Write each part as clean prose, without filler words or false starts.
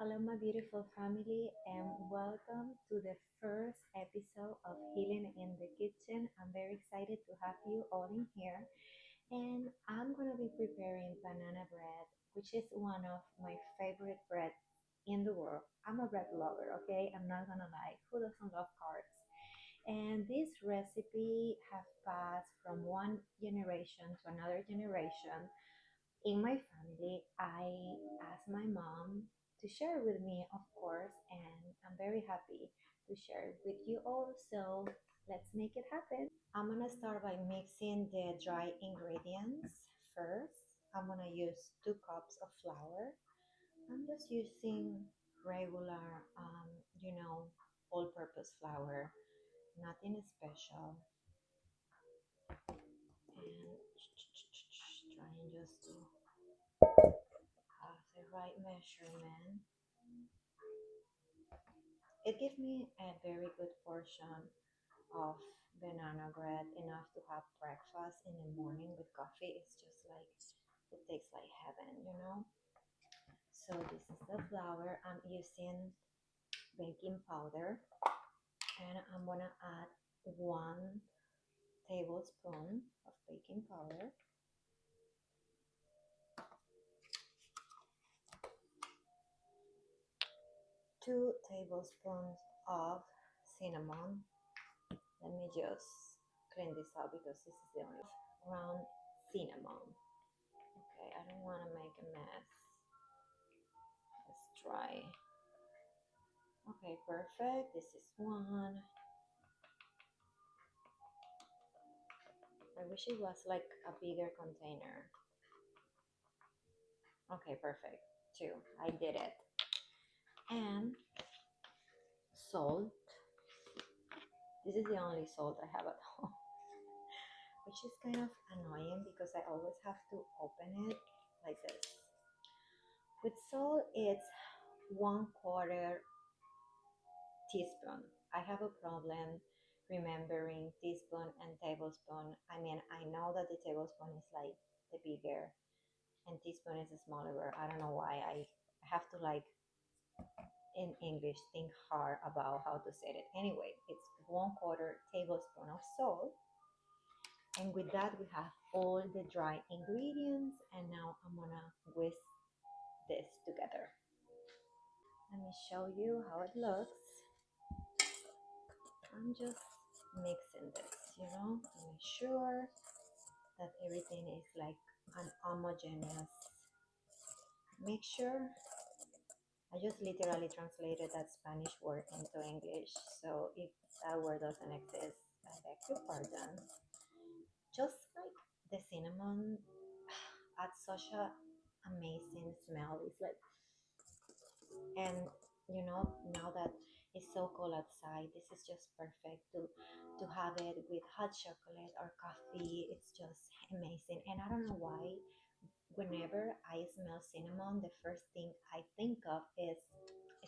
Hello, my beautiful family, and welcome to the first episode of Healing in the Kitchen. I'm very excited to have you all in here, and I'm going to be preparing banana bread, which is one of my favorite breads in the world. I'm a bread lover, okay? I'm not going to lie. Who doesn't love carbs? And this recipe has passed from one generation to another generation in my family. I asked my mom to share with me, of course, and I'm very happy to share it with you all. So let's make it happen. I'm gonna start by mixing the dry ingredients first. I'm gonna use 2 cups of flour. I'm just using regular, all-purpose flour, nothing special, and trying just to have the right measurement. It gives me a very good portion of banana bread, enough to have breakfast in the morning with coffee. It's just like it tastes like heaven. So this is the flour. I'm using baking powder, and I'm gonna add 1 tablespoon of baking powder, 2 tablespoons of cinnamon. Let me just clean this up because this is the only ground cinnamon. Okay, I don't want to make a mess. Let's try. Okay, perfect. This is one. I wish it was like a bigger container. Okay, perfect. Two. I did it. And salt. This is the only salt I have at home, which is kind of annoying because I always have to open it like this. With salt, it's 1/4 teaspoon. I have a problem remembering teaspoon and tablespoon. I mean, I know that the tablespoon is like the bigger and teaspoon is the smaller word. I don't know why. I have to like in English think hard about how to say it. Anyway, it's 1/4 tablespoon of salt. And with that, we have all the dry ingredients. And now I'm gonna whisk this together. Let me show you how it looks. I'm just mixing this, to make sure that everything is like an homogeneous mixture. I just literally translated that Spanish word into English, so if that word doesn't exist, I beg your pardon. Just like the cinnamon adds such a amazing smell. It's like, and now that it's so cold outside, this is just perfect to have it with hot chocolate or coffee. It's just amazing. And I don't know why, whenever I smell cinnamon, the first thing I think of is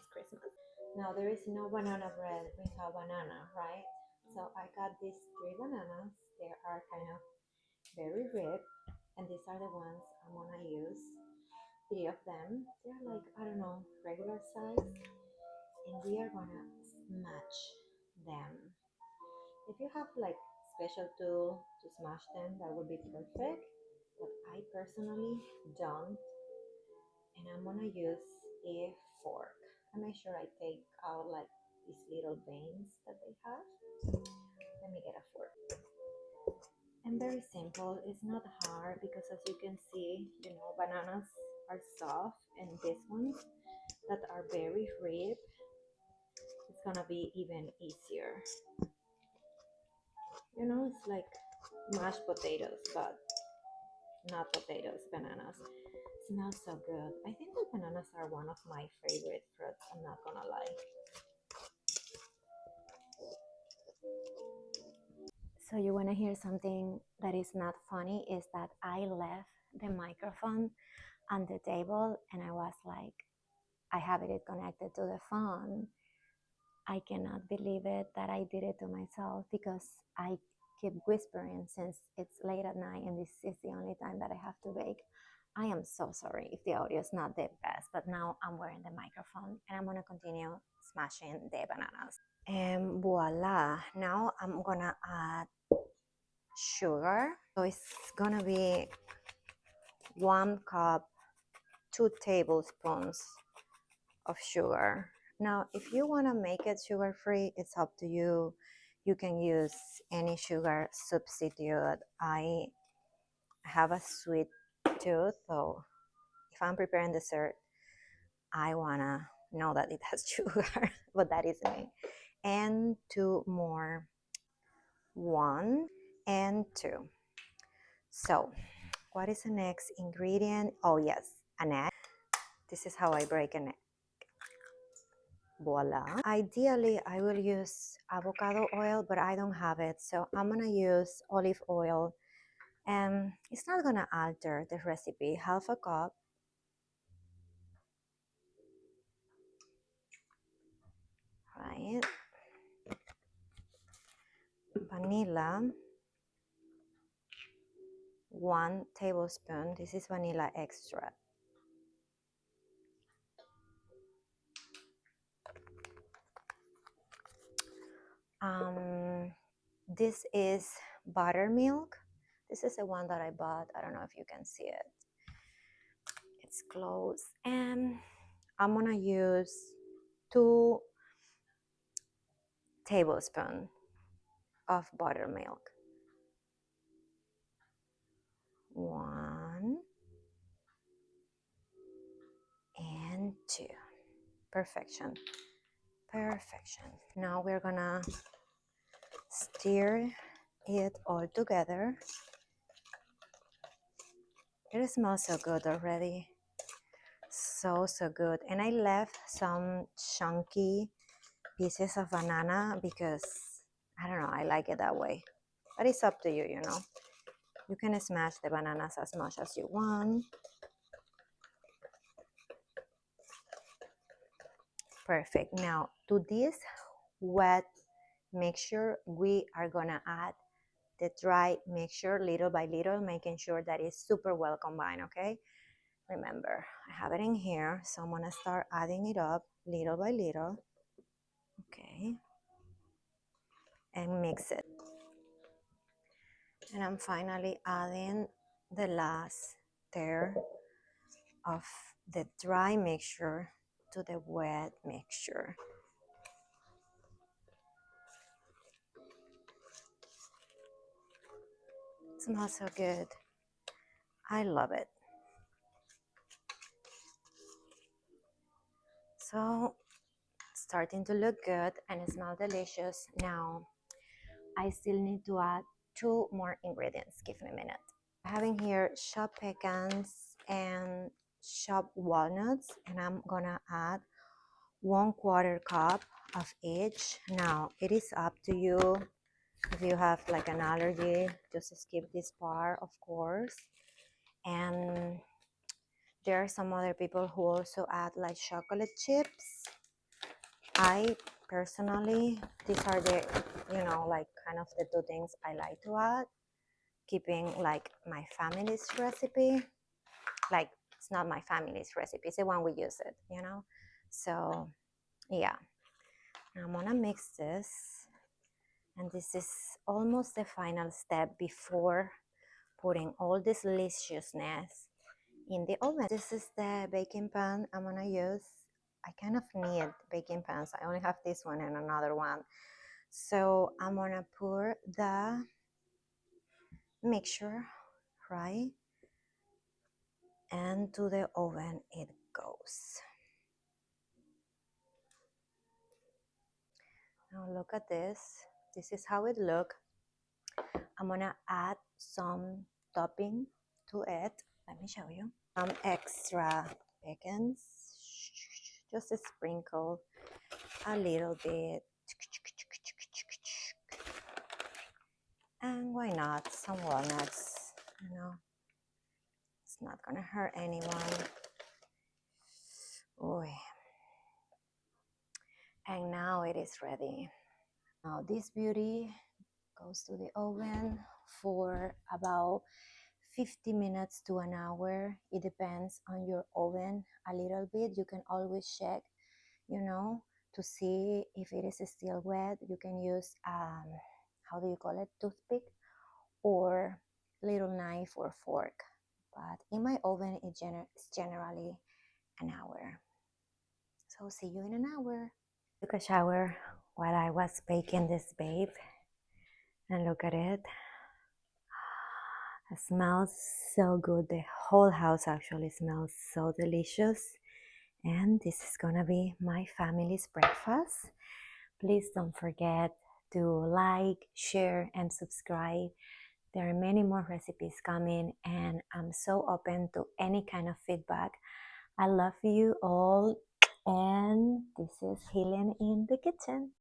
Christmas. Now there is no banana bread without banana, right? So I got these 3 bananas. They are kind of very ripe, and these are the ones I'm gonna use. 3 of them. They're like, I don't know, regular size, and we are gonna smash them. If you have like special tool to smash them, that would be perfect. But I personally don't, and I'm gonna use a fork. I make sure I take out like these little veins that they have. Let me get a fork. And very simple. It's not hard because as you can see, bananas are soft, and these ones that are very ripe, it's gonna be even easier. It's like mashed potatoes, but not potatoes, bananas. Smells so good. I think that bananas are one of my favorite fruits, I'm not gonna lie. So you wanna hear something that is not funny is that I left the microphone on the table and I was like, I have it connected to the phone. I cannot believe it that I did it to myself because I keep whispering since it's late at night and this is the only time that I have to bake. I am so sorry if the audio is not the best, but now I'm wearing the microphone and I'm gonna continue smashing the bananas. And voila, now I'm gonna add sugar. So it's gonna be 1 cup, 2 tablespoons of sugar. Now, if you wanna make it sugar-free, it's up to you. You can use any sugar substitute. I have a sweet tooth, so if I'm preparing dessert, I wanna know that it has sugar, but that is me. And 2 more, 1 and 2. So, what is the next ingredient? Oh yes, an egg. This is how I break an egg. Voila. Ideally, I will use avocado oil, but I don't have it, so I'm gonna use olive oil. And it's not gonna alter the recipe. 1/2 cup. Right. Vanilla, 1 tablespoon. This is vanilla extract. This is buttermilk. This is the one that I bought. I don't know if you can see it. It's close. And I'm gonna use 2 tablespoons of buttermilk. 1 and 2. Perfection. Perfection. Now we're gonna stir it all together. It smells so good already. So good. And I left some chunky pieces of banana because I don't know, I like it that way. But it's up to you, you know. You can smash the bananas as much as you want. Perfect. Now to this wet mixture, we are gonna add the dry mixture little by little, making sure that it's super well combined, okay? Remember, I have it in here, so I'm gonna start adding it up little by little, okay? And mix it. And I'm finally adding the last third of the dry mixture to the wet mixture. It smells so good. I love it. So, starting to look good and smell delicious. Now, I still need to add 2 more ingredients. Give me a minute. Having here chopped pecans and chopped walnuts, and I'm gonna add 1/4 cup of each. Now it is up to you. If you have like an allergy, just skip this part, of course. And there are some other people who also add like chocolate chips. I personally, these are the, you know, like kind of the 2 things I like to add. Keeping like my family's recipe, like it's not my family's recipe, it's the one we use it, you know. So yeah, I'm gonna mix this, and this is almost the final step before putting all this deliciousness in the oven. This is the baking pan I'm gonna use. I kind of need baking pans. I only have this one and another one, so I'm gonna pour the mixture right, and to the oven it goes. Now look at this. This is how it looks. I'm gonna add some topping to it. Let me show you. Some extra pecans. Just a sprinkle a little bit. And why not some walnuts? You know, it's not gonna hurt anyone. Oy. And now it is ready. Now this beauty goes to the oven for about 50 minutes to an hour. It depends on your oven a little bit. You can always check, you know, to see if it is still wet. You can use, how do you call it, toothpick or little knife or fork. But in my oven, it's generally an hour. So see you in an hour. Took a shower while I was baking this babe, and look at it. It smells so good. The whole house actually smells so delicious. And this is gonna be my family's breakfast. Please don't forget to like, share, and subscribe. There are many more recipes coming, and I'm so open to any kind of feedback. I love you all, and this is Healing in the Kitchen.